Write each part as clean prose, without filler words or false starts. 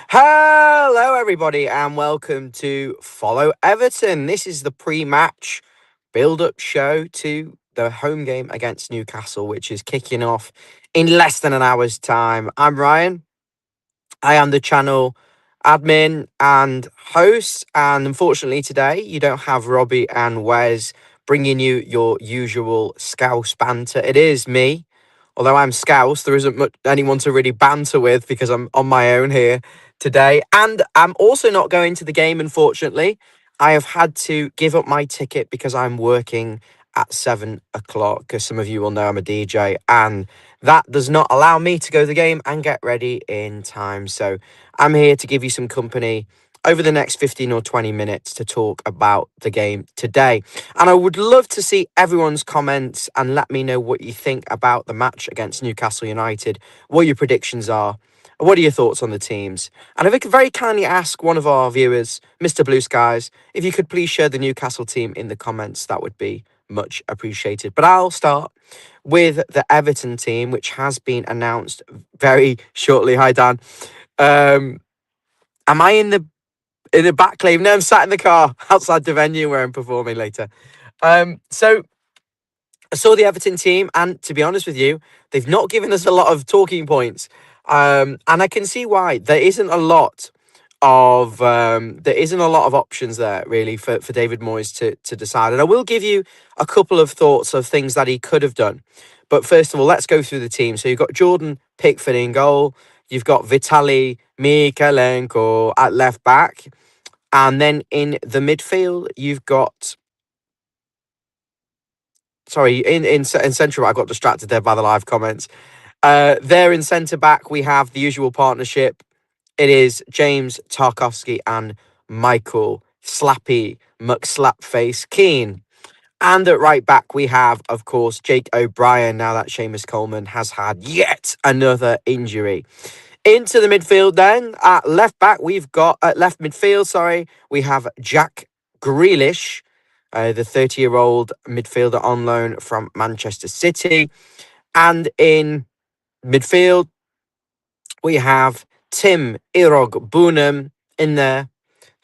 Hello, everybody, and welcome to Follow Everton. This is the pre-match build-up show to the home game against Newcastle, which is kicking off in less than an hour's time. I'm Ryan. I am the channel admin and host, and unfortunately today you don't have Robbie and Wes bringing you your usual Scouse banter. It is me. Although I'm Scouse, there isn't much anyone to really banter with because I'm on my own here today. And I'm also not going to the game, unfortunately. I have had to give up my ticket because I'm working at 7 o'clock, because some of you will know I'm a DJ, and that does not allow me to go to the game and get ready in time. So I'm here to give you some company over the next 15 or 20 minutes to talk about the game today. And I would love to see everyone's comments and let me know what you think about the match against Newcastle United, what your predictions are, what are your thoughts on the teams. And if I could very kindly ask one of our viewers, Mr. Blue Skies, if you could please share the Newcastle team in the comments, that would be much appreciated. But I'll start with the Everton team, which has been announced very shortly. Hi, Dan. Um, am I in the back lane? No, I'm sat in the car outside the venue where I'm performing later. So I saw the Everton team, and to be honest with you, they've not given us a lot of talking points. And I can see why. There isn't a lot of options there really for David Moyes to decide. And I will give you a couple of thoughts of things that he could have done. But first of all, let's go through the team. So you've got Jordan Pickford in goal. You've got Vitaly Mykolenko at left back. And then in the midfield, you've got... Sorry, in central, I got distracted there by the live comments. There in centre back, we have the usual partnership. It is James Tarkowski and Michael Slappy McSlapface Keane. And at right back, we have, of course, Jake O'Brien, now that Seamus Coleman has had yet another injury. Into the midfield then, at left back, we've got, at left midfield, sorry, we have Jack Grealish, the 30-year-old midfielder on loan from Manchester City. And in midfield, we have Tim Irog Bunam in there,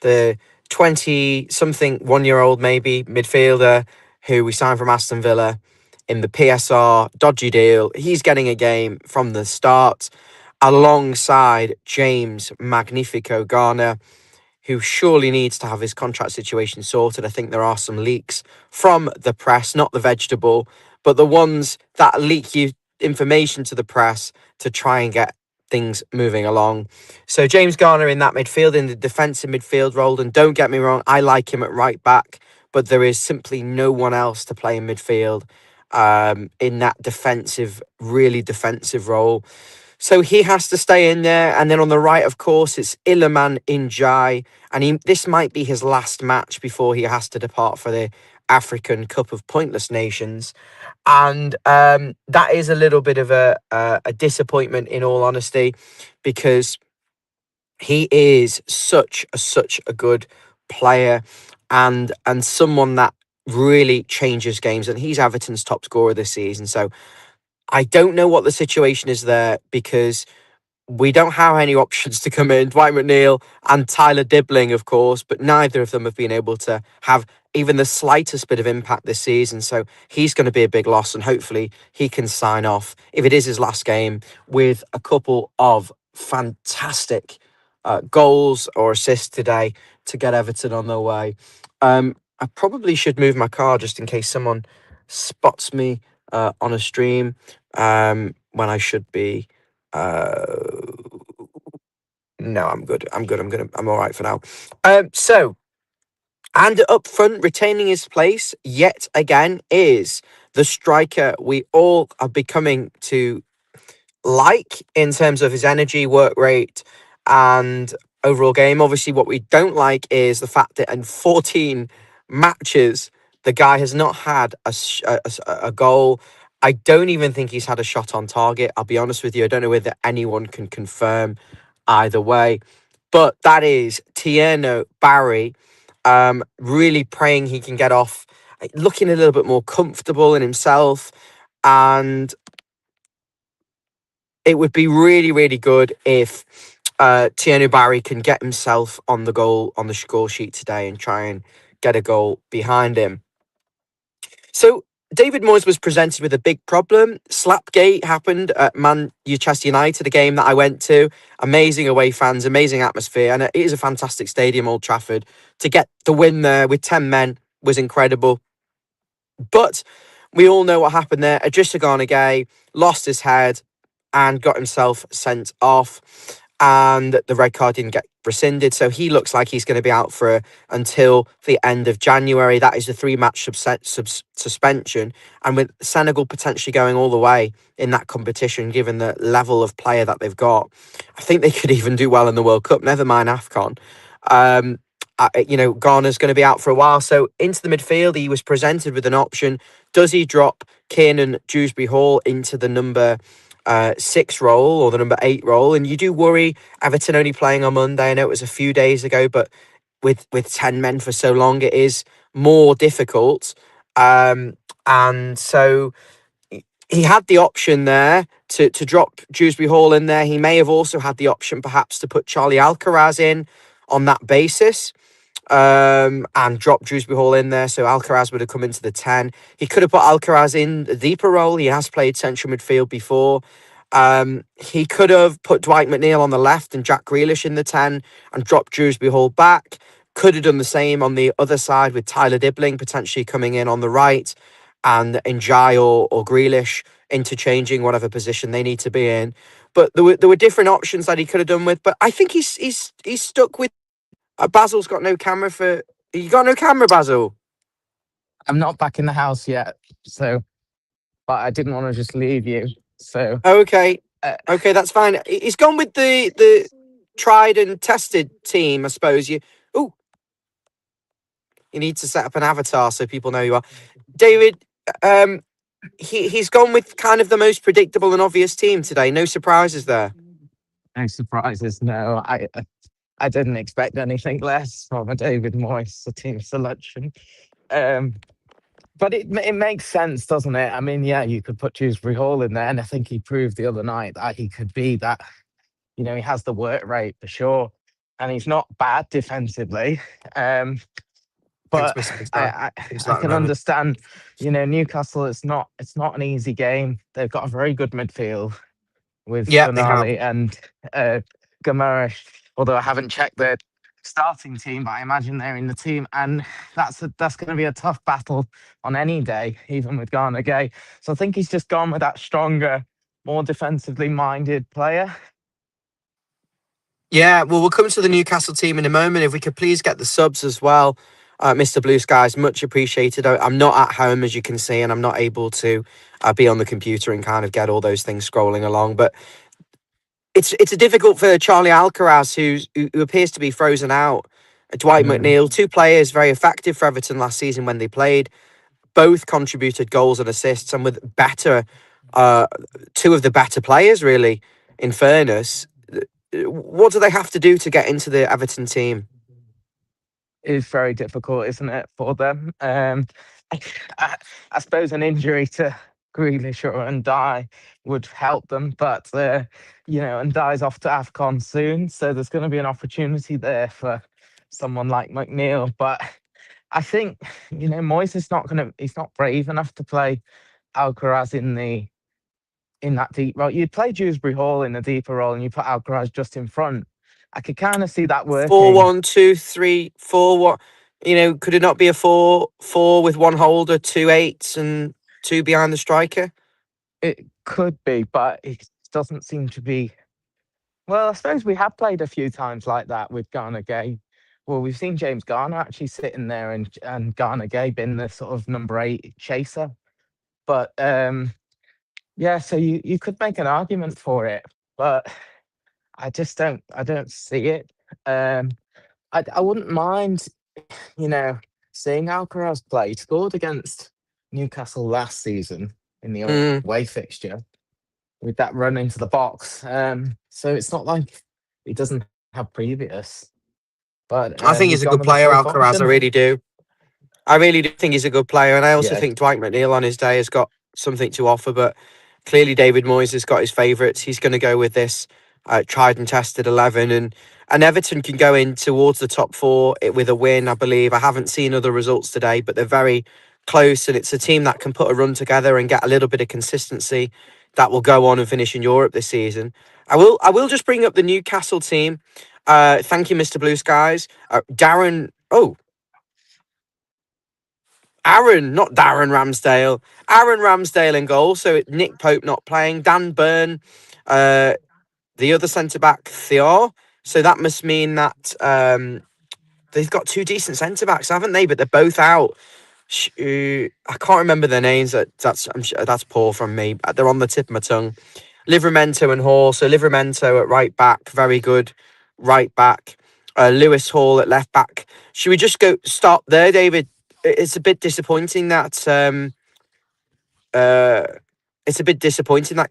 the 20-something, one-year-old maybe midfielder who we signed from Aston Villa in the PSR dodgy deal. He's getting a game from the start alongside James Magnifico Garner, who surely needs to have his contract situation sorted. I think there are some leaks from the press, not the vegetable, but the ones that leak you information to the press to try and get things moving along. So James Garner in that midfield, in the defensive midfield role. And don't get me wrong, I like him at right back, but there is simply no one else to play in midfield in that defensive, really defensive role. So he has to stay in there. And then on the right, of course, it's Iliman Njai. And this might be his last match before he has to depart for the African Cup of Pointless Nations. And that is a little bit of a disappointment, in all honesty, because he is such a good player and someone that really changes games. And he's Everton's top scorer this season. So I don't know what the situation is there, because we don't have any options to come in. Dwight McNeil and Tyler Dibbling, of course, but neither of them have been able to have even the slightest bit of impact this season. So he's going to be a big loss, and hopefully he can sign off, if it is his last game, with a couple of fantastic goals or assists today to get Everton on their way. I probably should move my car just in case someone spots me on a stream when I should be. No, I'm good. I'm all right for now. So, and up front, retaining his place yet again is the striker we all are becoming to like in terms of his energy, work rate, and overall game. Obviously, what we don't like is the fact that in 14 matches, the guy has not had a goal. I don't even think he's had a shot on target. I'll be honest with you. I don't know whether anyone can confirm either way. But that is Tierno Barry, really praying he can get off, looking a little bit more comfortable in himself. And it would be really, really good if Tieno Barry can get himself on the score sheet today and try and get a goal behind him. So David Moyes was presented with a big problem. Slapgate happened at Manchester United, a game that I went to. Amazing away fans, amazing atmosphere, and it is a fantastic stadium, Old Trafford. To get the win there with 10 men was incredible. But we all know what happened there. Idrissa Gana Gueye lost his head and got himself sent off, and the red card didn't get rescinded. So he looks like he's going to be out for until the end of January. That is a 3-match suspension. And with Senegal potentially going all the way in that competition, given the level of player that they've got, I think they could even do well in the World Cup, never mind AFCON. Ghana's going to be out for a while. So into the midfield, he was presented with an option. Does he drop Kiernan Dewsbury-Hall into the number 6 role or the number 8 role? And you do worry, Everton only playing on Monday. I know it was a few days ago, but with 10 men for so long, it is more difficult. And so he had the option there to drop Dewsbury Hall in there. He may have also had the option perhaps to put Charlie Alcaraz in on that basis, and drop Dewsbury Hall in there, so Alcaraz would have come into the 10. He could have put Alcaraz in the deeper role. He has played central midfield before. He could have put Dwight McNeil on the left and Jack Grealish in the 10 and dropped Dewsbury Hall back. Could have done the same on the other side with Tyler Dibbling potentially coming in on the right and Njai or Grealish interchanging whatever position they need to be in. But there were different options that he could have done with. But I think he's stuck with. Basil's got no camera for. You got no camera, Basil? I'm not back in the house yet, so but I didn't want to just leave you. So Okay, uh, okay, that's fine. He's gone with the tried and tested team, I suppose. Oh, you need to set up an avatar so people know you are. David, he's gone with kind of the most predictable and obvious team today. No surprises there. no surprises. No, I didn't expect anything less from a David Moyes team selection. Um, but it makes sense, doesn't it? I mean, yeah, you could put Dewsbury Hall in there, and I think he proved the other night that he could be that. He has the work rate for sure, and he's not bad defensively. Thanks, But Mr. I, Sky. I Thanks for I that can moment. understand. Newcastle. It's not an easy game. They've got a very good midfield with Yeah, they have. Tonali and Gamarish. Although I haven't checked their starting team, but I imagine they're in the team, and that's going to be a tough battle on any day, even with Garner Gay. So I think he's just gone with that stronger, more defensively minded player. Yeah, well, we'll come to the Newcastle team in a moment. If we could please get the subs as well, Mr. Blue Skies, much appreciated. I'm not at home, as you can see, and I'm not able to be on the computer and kind of get all those things scrolling along. But it's a difficult for Charlie Alcaraz, who appears to be frozen out. Dwight Mm. McNeil, 2 players very effective for Everton last season when they played. Both contributed goals and assists, and with better, 2 of the better players, really. In fairness, what do they have to do to get into the Everton team? Is very difficult, isn't it, for them? I, I, I suppose an injury to Grealish or Ndai would help them, but Ndai's off to AFCON soon, so there's going to be an opportunity there for someone like McNeil. But I think Moyes is not going to. He's not brave enough to play Alcaraz in that deep role. You'd play Dewsbury Hall in a deeper role, and you put Alcaraz just in front. I could kind of see that Four working. one two three four. What could it not be a 4-4 with one holder, 2 eights, and 2 behind the striker? It could be, but it doesn't seem to be. Well, I suppose we have played a few times like that with Garner Gay. Well, we've seen James Garner actually sitting there and Garner Gay been the sort of number 8 chaser. But yeah, so you could make an argument for it, but I don't see it. Um, I wouldn't mind, you know, seeing Alcaraz play. He scored against Newcastle last season in the Mm, away fixture with that run into the box. So it's not like he doesn't have previous, but I think he's he's a gone good with a player, safe Alcaraz. I option. really do. I really do think he's a good player, and I also Yeah, think Dwight McNeil on his day has got something to offer. But clearly, David Moyes has got his favourites. He's going to go with this tried and tested 11, and Everton can go in towards the top four with a win, I believe. I haven't seen other results today, but they're very close, and it's a team that can put a run together and get a little bit of consistency that will go on and finish in Europe this season. I will just bring up the Newcastle team. Thank you, Mr. Blue Skies. Darren. Oh, Aaron, not Darren Ramsdale. Aaron Ramsdale in goal. So Nick Pope not playing. Dan Burn, uh, the other centre back, Theo. So that must mean that they've got two decent centre backs, haven't they? But they're both out. I can't remember their names. That's poor from me. They're on the tip of my tongue. Livramento and Hall. So Livramento at right back, very good right back. Lewis Hall at left back. Should we just go stop there, David? It's a bit disappointing that uh,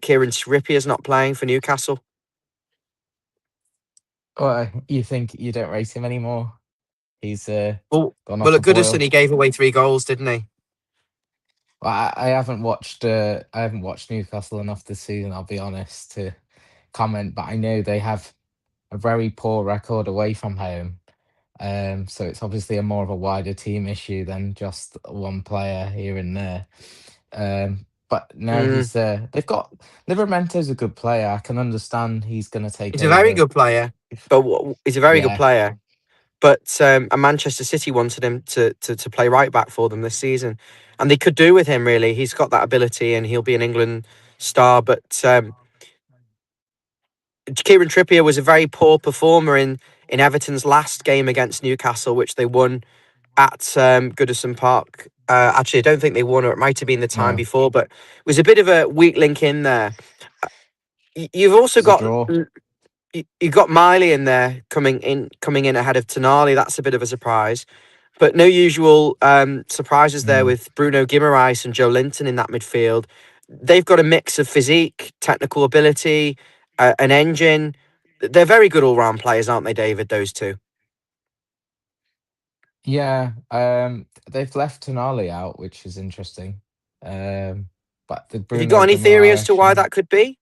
Kieran Trippier is not playing for Newcastle. Well, you think you don't rate him anymore? He's Well, gone well, off at the Goodison boil. he gave away 3 goals, didn't he? Well, I haven't watched. I haven't watched Newcastle enough this season. I'll be honest to comment, but I know they have a very poor record away from home. So it's obviously a more of a wider team issue than just one player here and there. But no, Mm, he's they've got Livermento's a good player. I can understand he's going to take he's a very over. good player, but he's a very good Yeah. player. But and Manchester City wanted him to play right back for them this season, and they could do with him really. He's got that ability, and he'll be an England star. But Kieran Trippier was a very poor performer in Everton's last game against Newcastle, which they won at Goodison Park. Actually, I don't think they won, or it might have been the time No, before, but it was a bit of a weak link in there. You've it also was a got draw. you got Miley in there coming in ahead of Tonali. That's a bit of a surprise, but no usual surprises there Mm. with Bruno Guimaraes and Joe Linton in that midfield. They've got a mix of physique, technical ability, an engine. They're very good all round players, aren't they, David? Those two. Yeah, they've left Tonali out, which is interesting. Um, but the Have you got Bruno any theory as to Guimaraes why and that could be?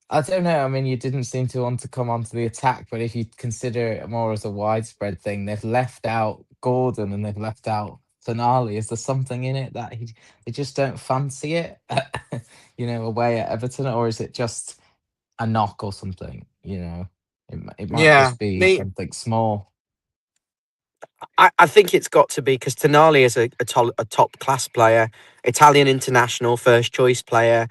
I don't know. I mean, you didn't seem to want to come onto the attack, but if you consider it more as a widespread thing, they've left out Gordon and they've left out Tonali. Is there something in it that they just don't fancy it, away at Everton, or is it just a knock or something? It might Yeah, just be me. something small. I think it's got to be because Tonali is a top class player, Italian international, first choice player,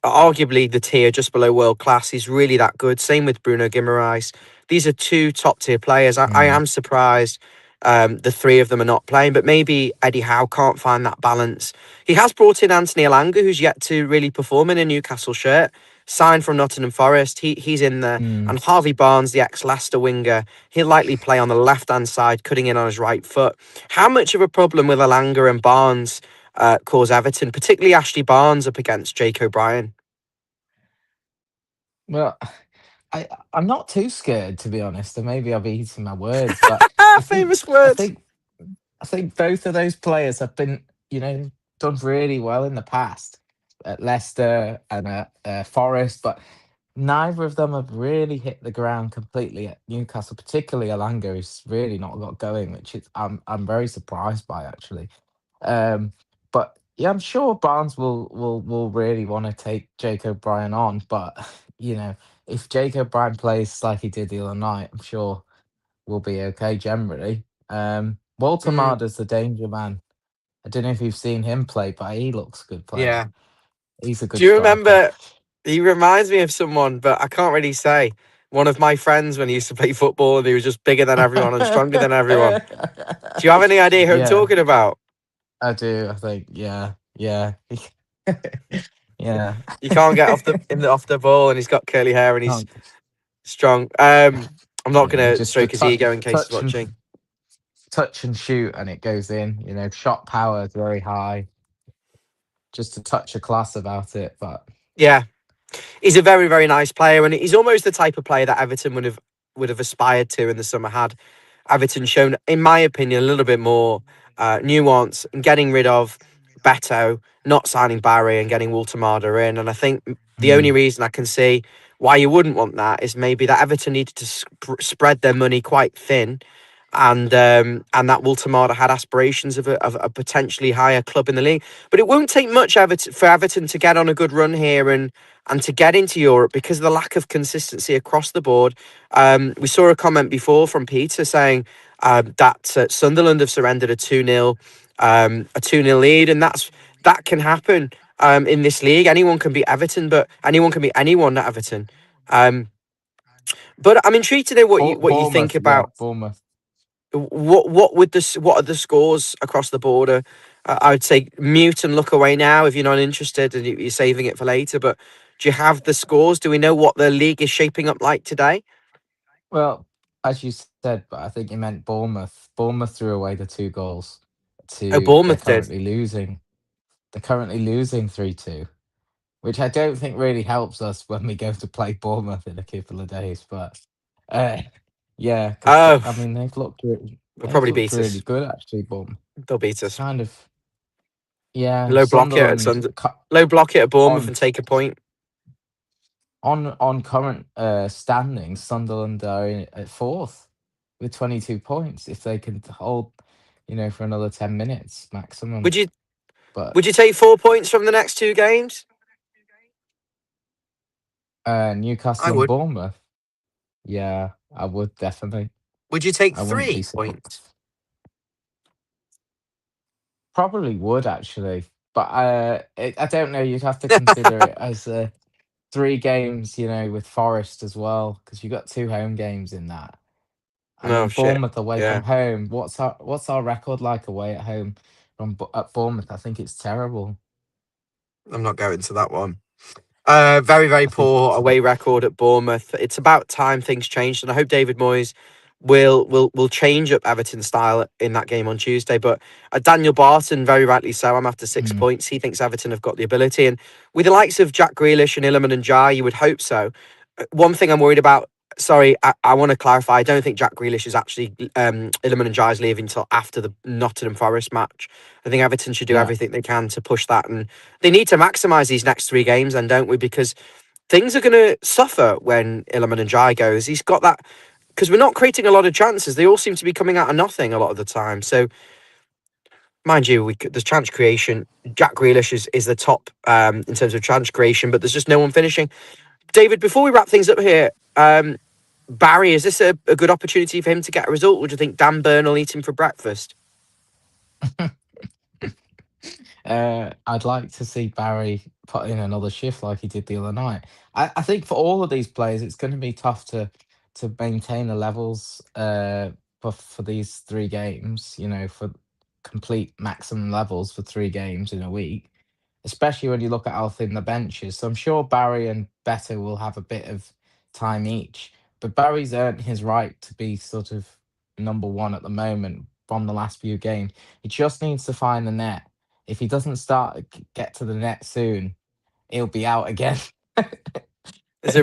arguably the tier just below world class. He's really that good. Same with Bruno Guimaraes. These are two top tier players. I Mm, am surprised the three of them are not playing, but maybe Eddie Howe can't find that balance. He has brought in Anthony Elanga, who's yet to really perform in a Newcastle shirt. Signed from Nottingham Forest, he's in there, mm. and Harvey Barnes, the ex Leicester winger, he'll likely play on the left hand side, cutting in on his right foot. How much of a problem will Elanga and Barnes cause Everton, particularly Ashley Barnes up against Jake O'Brien? Well, I'm not too scared to be honest, and maybe I'll be eating my words, but I think Famous I words. think I think both of those players have been, done really well in the past at Leicester and at Forest, but neither of them have really hit the ground completely at Newcastle. Particularly Alanga, who's really not got going, which is I'm very surprised by actually. Um, but yeah, I'm sure Barnes will really want to take Jake O'Brien on, but if Jake O'Brien plays like he did the other night, I'm sure we'll be okay generally. Walter Mm, Marder's the danger man. I don't know if you've seen him play, but he looks a good player. yeah. He's a Do good you striker. remember? He reminds me of someone, but I can't really say. One of my friends when he used to play football, and he was just bigger than everyone and stronger than everyone. Do you have any idea who I'm Yeah, talking about? I do. I think, yeah, yeah, yeah. You can't get off the ball, and he's got curly hair, and he's Can't- strong. I'm not yeah, gonna just the stroke his ego in case he's touch and watching. touch and shoot, and it goes in. Shot power is very high. Just a touch of class about it, but Yeah, he's a very very nice player, and he's almost the type of player that Everton would have aspired to in the summer. Had Everton shown, in my opinion, a little bit more nuance and getting rid of Beto, not signing Barry, and getting Walter Marder in. And I think the only mm, reason I can see Why you wouldn't want that is maybe that Everton needed to spread their money quite thin, and that Walter had aspirations of a potentially higher club in the league. But it won't take much for Everton to get on a good run here and to get into Europe because of the lack of consistency across the board. We saw a comment before from Peter saying that Sunderland have surrendered a 2-0 lead, and that can happen in this league. Anyone can beat Everton, but anyone can beat anyone at Everton. Um, but I'm intrigued to know what you think Bournemouth, yeah, about Bournemouth. what are the scores across the border. I would say mute and look away now if you're not interested and you're saving it for later. But do you have the scores? Do we know what the league is shaping up like today? Well, as you said, but I think you meant Bournemouth. Bournemouth threw away the 2 goals Oh, to they're Bournemouth did. currently losing. They're currently losing 3-2, which I don't think really helps us when we go to play Bournemouth in a couple of days. But uh, yeah, because Oh, I mean they'll they've probably looked beat really us. good actually. Bournemouth. They'll beat It's us. kind of yeah, Low block it at Sunderland Low block it at Bournemouth on and take a point. on current standings. Sunderland are at fourth with 22 points if they can hold, for another 10 minutes maximum. Would you But would you take 4 points from the next two games? I Newcastle and would. Bournemouth, yeah, I would definitely. Would you take I wouldn't be 3 points? surprised. Probably would actually, but I don't know. You'd have to consider it as 3 games, with Forest as well, because you got 2 home games in that. I No mean, shit. Bournemouth away from Yeah, home. What's our record like away at home at Bournemouth? I think it's terrible. I'm not going to that one. Very, very I think poor it's away record at Bournemouth. It's about time things changed, and I hope David Moyes will change up Everton's style in that game on Tuesday. But Daniel Barton, very rightly so, I'm after 6 points. He thinks Everton have got the ability, and with the likes of Jack Grealish and Iliman and Jai, you would hope so. One thing I'm worried about. Sorry, I want to clarify. I don't think Jack Grealish is actually Iliman and Jai's leaving until after the Nottingham Forest match. I think Everton should do yeah. everything they can to push that, and they need to maximise these next 3 games, then, don't we? Because things are going to suffer when Iliman and Jai goes. He's got that because we're not creating a lot of chances. They all seem to be coming out of nothing a lot of the time. So, mind you, there's chance creation. Jack Grealish is the top in terms of chance creation, but there's just no one finishing. David, before we wrap things up here, Barry, is this a good opportunity for him to get a result? Or do you think Dan Burn will eat him for breakfast? I'd like to see Barry put in another shift like he did the other night. I think for all of these players, it's going to be tough to maintain the levels for these 3 games. For complete maximum levels for 3 games in a week, especially when you look at how thin the bench is. So I'm sure Barry and Better will have a bit of time each. But Barry's earned his right to be sort of number one at the moment from the last few games. He just needs to find the net. If he doesn't get to the net soon, he'll be out again. It's a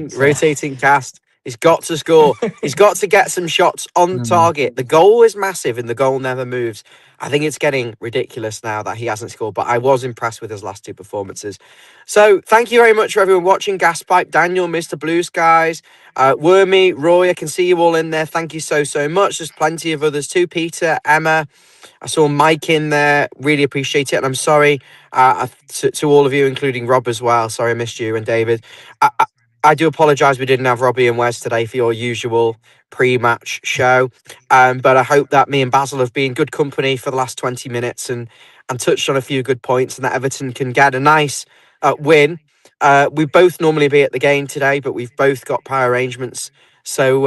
So, rotating cast. He's got to score. He's got to get some shots on mm, target. The goal is massive and the goal never moves. I think it's getting ridiculous now that he hasn't scored, but I was impressed with his last 2 performances. So thank you very much for everyone watching. Gaspipe, Daniel, Mr. Blue Skies, Wormy, Roy, I can see you all in there. Thank you so, so much. There's plenty of others too. Peter, Emma, I saw Mike in there. Really appreciate it. And I'm sorry to all of you, including Rob as well. Sorry I missed you and David. I do apologise we didn't have Robbie and Wes today for your usual pre-match show. But I hope that me and Basil have been good company for the last 20 minutes and touched on a few good points and that Everton can get a nice win. We both normally be at the game today, but we've both got prior arrangements. So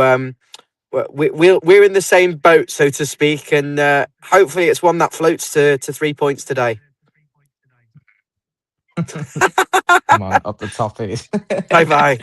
we're in the same boat, so to speak, and hopefully it's one that floats to 3 points today. come on, up the top it is. Bye bye.